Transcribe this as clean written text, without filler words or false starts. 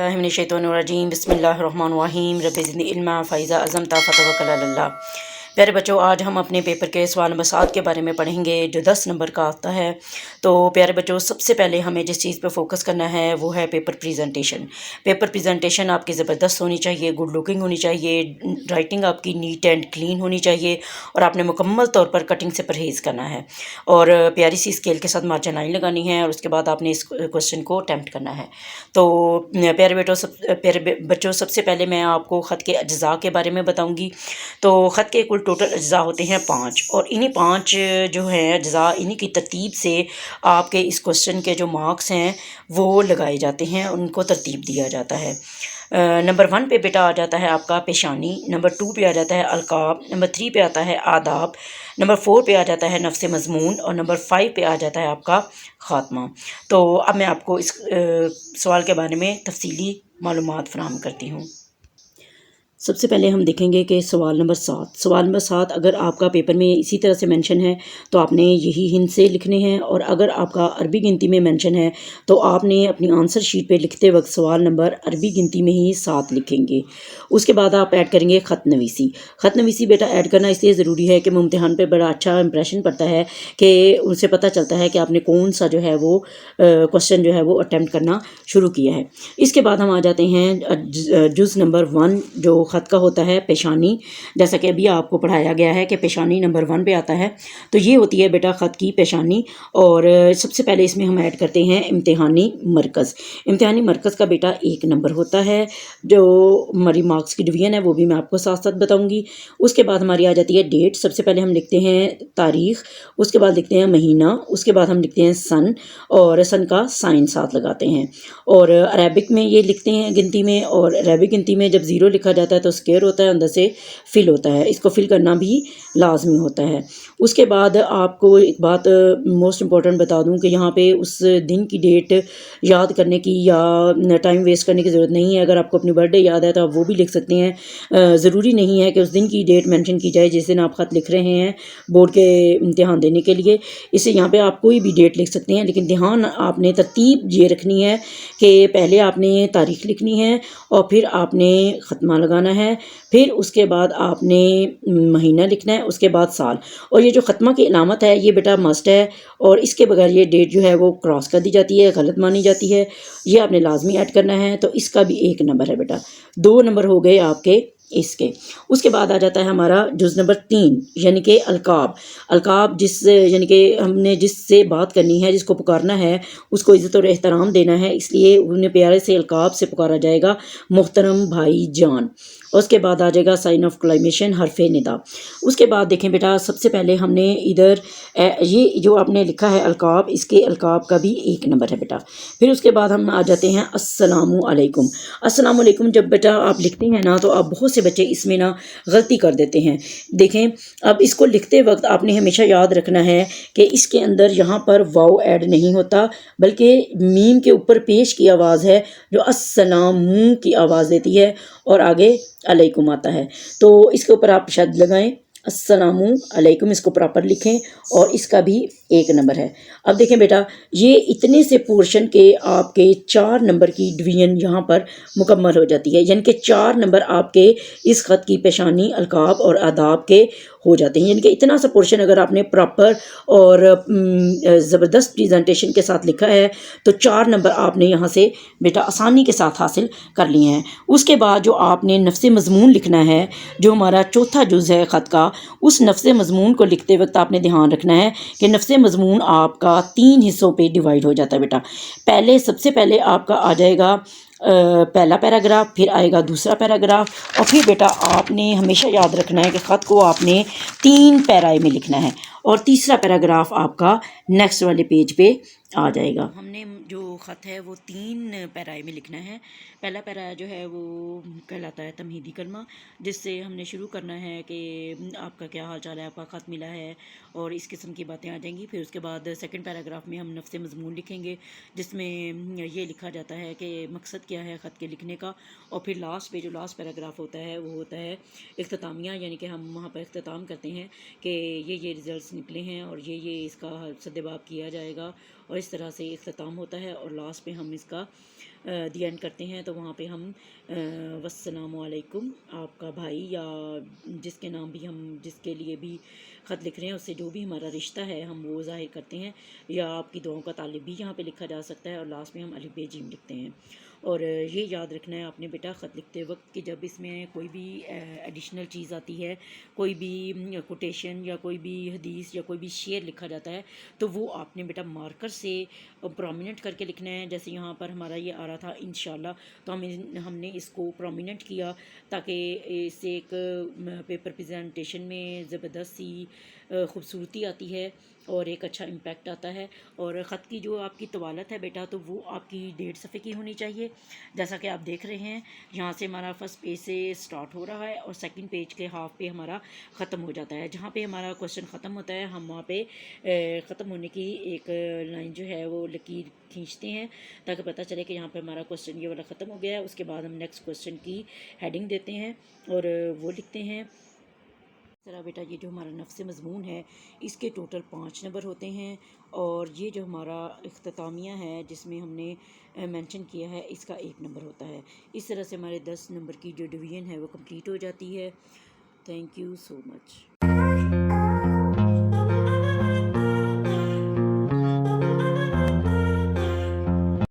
बिस्मिल्लाह मिनश शैतानिर्रजीम बिस्मिल्लाहिर्रहमानिर्रहीम रब्बि ज़िदनी इल्मा फ़इज़ा अज़मता फ़तवक्कल अलल्लाह। प्यारे बच्चों, आज हम अपने पेपर के सवाल नंबर 7 के बारे में पढ़ेंगे जो 10 नंबर का आता है। तो प्यारे बच्चों, सबसे पहले हमें जिस चीज़ पे फोकस करना है वो है पेपर प्रेजेंटेशन। पेपर प्रेजेंटेशन आपकी ज़बरदस्त होनी चाहिए, गुड लुकिंग होनी चाहिए, राइटिंग आपकी नीट एंड क्लीन होनी चाहिए और आपने मुकम्मल तौर पर कटिंग से परहेज़ करना है और प्यारी सी स्केल के साथ मार्जिन लाइन लगानी है और उसके बाद आपने इस क्वेश्चन को अटैम्प्ट करना है। तो प्यारे बच्चों, सबसे पहले मैं आपको ख़त के अज्ज़ा के बारे में बताऊंगी। तो ख़त के कुल टोटल अज्ज़ा होते हैं 5 और इन्हीं 5 जो हैं अज्ज़ा, इन्हीं की तरतीब से आपके इस क्वेश्चन के जो मार्क्स हैं वो लगाए जाते हैं, उनको तरतीब दिया जाता है। नंबर 1 पे बेटा आ जाता है आपका पेशानी, नंबर 2 पे आ जाता है अलकाब, नंबर 3 पे आता है आदाब, नंबर 4 पे आ जाता है नफ्स मज़मून और नंबर 5 पे आ जाता है आपका ख़ात्मा। तो अब मैं आपको इस सवाल के बारे में तफसीली मालूमात फ़राहम करती हूँ। सबसे पहले हम देखेंगे कि सवाल नंबर 7 अगर आपका पेपर में इसी तरह से मेंशन है तो आपने यही हिंट से लिखने हैं, और अगर आपका अरबी गिनती में मेंशन है तो आपने अपनी आंसर शीट पे लिखते वक्त सवाल नंबर अरबी गिनती में ही 7 लिखेंगे। उसके बाद आप ऐड करेंगे ख़त नवीसी बेटा ऐड करना इसलिए ज़रूरी है कि इम्तिहान पे बड़ा अच्छा इंप्रेशन पड़ता है कि उनसे पता चलता है कि आपने कौन सा जो है वो क्वेश्चन जो है वो अटैम्प्ट करना शुरू किया है। इसके बाद हम आ जाते हैं जुज़ नंबर 1 जो ख़त का होता है पेशानी। जैसा कि अभी आपको पढ़ाया गया है कि पेशानी नंबर 1 पे आता है, तो ये होती है बेटा ख़त की पेशानी। और सबसे पहले इसमें हम ऐड करते हैं इम्तिहानी मरकज़ का बेटा 1 नंबर होता है। जो हमारी मार्क्स की डिवीज़न है वो भी मैं आपको साथ साथ बताऊंगी। उसके बाद हमारी आ जाती है डेट। सबसे पहले हम लिखते हैं तारीख़, उसके बाद लिखते हैं महीना, उसके बाद हम लिखते हैं सन और सन का साइन साथ लगाते हैं। और अरेबिक में ये लिखते हैं गिनती में, और अरेबिक गिनती में जब ज़ीरो लिखा जाता है तो स्क्वायर होता है, अंदर से फिल होता है, इसको फिल करना भी लाजमी होता है। उसके बाद आपको एक बात मोस्ट इम्पॉर्टेंट बता दूं कि यहाँ पे उस दिन की डेट याद करने की या टाइम वेस्ट करने की ज़रूरत नहीं है। अगर आपको अपनी बर्थडे याद है तो आप वो भी लिख सकते हैं। ज़रूरी नहीं है कि उस दिन की डेट मेंशन की जाए जिस दिन आप ख़त लिख रहे हैं बोर्ड के इम्तिहान देने के लिए। इससे यहाँ पे आप कोई भी डेट लिख सकते हैं, लेकिन ध्यान आपने तरतीब ये रखनी है कि पहले आपने तारीख़ लिखनी है और फिर आपने ख़त्मा लगाना है, फिर उसके बाद आपने महीना लिखना है, उसके बाद साल। और ये जो ख़त्मा की अलामत है ये बेटा मस्ट है, और इसके बगैर ये डेट जो है वो क्रॉस कर दी जाती है, गलत मानी जाती है। ये आपने लाजमी ऐड करना है। तो इसका भी 1 नंबर है बेटा, 2 नंबर हो गए आपके इसके। उसके बाद आ जाता है हमारा जुज़ नंबर 3 यानी कि अलकाब जिस यानी कि हमने जिससे बात करनी है, जिसको पुकारना है, उसको इज़्ज़त और एहतराम देना है, इसलिए उन्हें प्यारे से अलकाब से पुकारा जाएगा, मोहतरम भाई जान। उसके बाद आ जाएगा साइन ऑफ क्लाइमेशन हरफ़े निदा। उसके बाद देखें बेटा, सबसे पहले हमने इधर ये जो आपने लिखा है अलकाब, इसके अलकाब का भी 1 नंबर है बेटा। फिर उसके बाद हम आ जाते हैं अस्सलामु अलैकुम। जब बेटा आप लिखते हैं ना तो आप बहुत से बच्चे इसमें ना गलती कर देते हैं। देखें, अब इसको लिखते वक्त आपने हमेशा याद रखना है कि इसके अंदर यहाँ पर वाव ऐड नहीं होता, बल्कि मीम के ऊपर पेश की आवाज़ है जो अस्सलामु की आवाज़ देती है और आगे अलैकुम आता है। तो इसके ऊपर आप शद लगाएं, अस्सलामु अलैकुम, इसको प्रॉपर लिखें और इसका भी 1 नंबर है। अब देखें बेटा, ये इतने से पोर्शन के आपके 4 नंबर की डिवीज़न यहाँ पर मुकम्मल हो जाती है, यानी कि 4 नंबर आपके इस ख़त की पेशानी, अलकाब और आदाब के हो जाते हैं। यानी कि इतना सा पोर्शन अगर आपने प्रॉपर और ज़बरदस्त प्रेजेंटेशन के साथ लिखा है तो 4 नंबर आपने यहाँ से बेटा आसानी के साथ हासिल कर लिए हैं। उसके बाद जो आपने नफ्स मज़मून लिखना है, जो हमारा चौथा जुज़ है ख़त का, उस नफ्स मज़मून को लिखते वक्त आपने ध्यान रखना है कि नफ्स मज़मून आपका 3 हिस्सों पे डिवाइड हो जाता है बेटा। सबसे पहले आपका आ जाएगा पहला पैराग्राफ, फिर आएगा दूसरा पैराग्राफ, और फिर बेटा आपने हमेशा याद रखना है कि ख़त को आपने 3 पैराए में लिखना है और तीसरा पैराग्राफ आपका नेक्स्ट वाले पेज पे आ जाएगा। हमने जो ख़त है वो 3 पैराए में लिखना है। पहला पैरा जो है वो कहलाता है तमहीदी कलमा, जिससे हमने शुरू करना है कि आपका क्या हाल चाल है, आपका ख़त मिला है, और इस किस्म की बातें आ जाएंगी। फिर उसके बाद सेकंड पैराग्राफ में हम नफ्स मज़मून लिखेंगे, जिसमें ये लिखा जाता है कि मकसद क्या है ख़त के लिखने का। और फिर लास्ट पे जो लास्ट पैराग्राफ होता है वो होता है इख्तितामिया, यानी कि हम वहाँ पर इख्तिताम करते हैं कि ये रिज़ल्ट्स निकले हैं और ये इसका सद्देबाब किया जाएगा, और इस तरह से इख्तिताम होता है। और लास्ट पे हम इसका دی اینڈ کرتے ہیں تو وہاں پہ ہم والسلام علیکم آپ کا بھائی یا جس کے نام بھی ہم جس کے لیے بھی خط لکھ رہے ہیں اس سے جو بھی ہمارا رشتہ ہے ہم وہ ظاہر کرتے ہیں، یا آپ کی دعاؤں کا طالب بھی یہاں پہ لکھا جا سکتا ہے، اور لاسٹ میں ہم الف ب جیم لکھتے ہیں۔ اور یہ یاد رکھنا ہے آپ نے بیٹا خط لکھتے وقت کہ جب اس میں کوئی بھی ایڈیشنل چیز آتی ہے، کوئی بھی کوٹیشن یا کوئی بھی حدیث یا کوئی بھی شعر لکھا جاتا ہے تو وہ آپ نے بیٹا مارکر سے پرومیننٹ کر کے لکھنا ہے۔ جیسے یہاں پر ہمارا یہ آ رہا تھا انشاءاللہ، تو ہم نے اس کو پرومیننٹ کیا تاکہ اس سے ایک پیپر پریزنٹیشن میں زبردست سی خوبصورتی آتی ہے اور ایک اچھا امپیکٹ آتا ہے۔ اور خط کی جو آپ کی طوالت ہے بیٹا تو وہ آپ کی 1.5 صفحے کی ہونی چاہیے، جیسا کہ آپ دیکھ رہے ہیں یہاں سے ہمارا فرسٹ پیج سے سٹارٹ ہو رہا ہے اور سیکنڈ پیج کے ہاف پہ ہمارا ختم ہو جاتا ہے۔ جہاں پہ ہمارا کوشچن ختم ہوتا ہے ہم وہاں پہ ختم ہونے کی ایک لائن جو ہے وہ لکیر کھینچتے ہیں تاکہ پتہ چلے کہ یہاں پہ ہمارا کوشچن یہ والا ختم ہو گیا ہے۔ اس کے بعد ہم نیکسٹ کوشچن کی ہیڈنگ دیتے ہیں اور وہ لکھتے ہیں۔ اس طرح بیٹا یہ جو ہمارا نفس مضمون ہے اس کے ٹوٹل 5 نمبر ہوتے ہیں، اور یہ جو ہمارا اختتامیہ ہے جس میں ہم نے مینشن کیا ہے اس کا 1 نمبر ہوتا ہے۔ اس طرح سے ہمارے 10 نمبر کی جو ڈویژن ہے وہ کمپلیٹ ہو جاتی ہے۔ Thank you so much.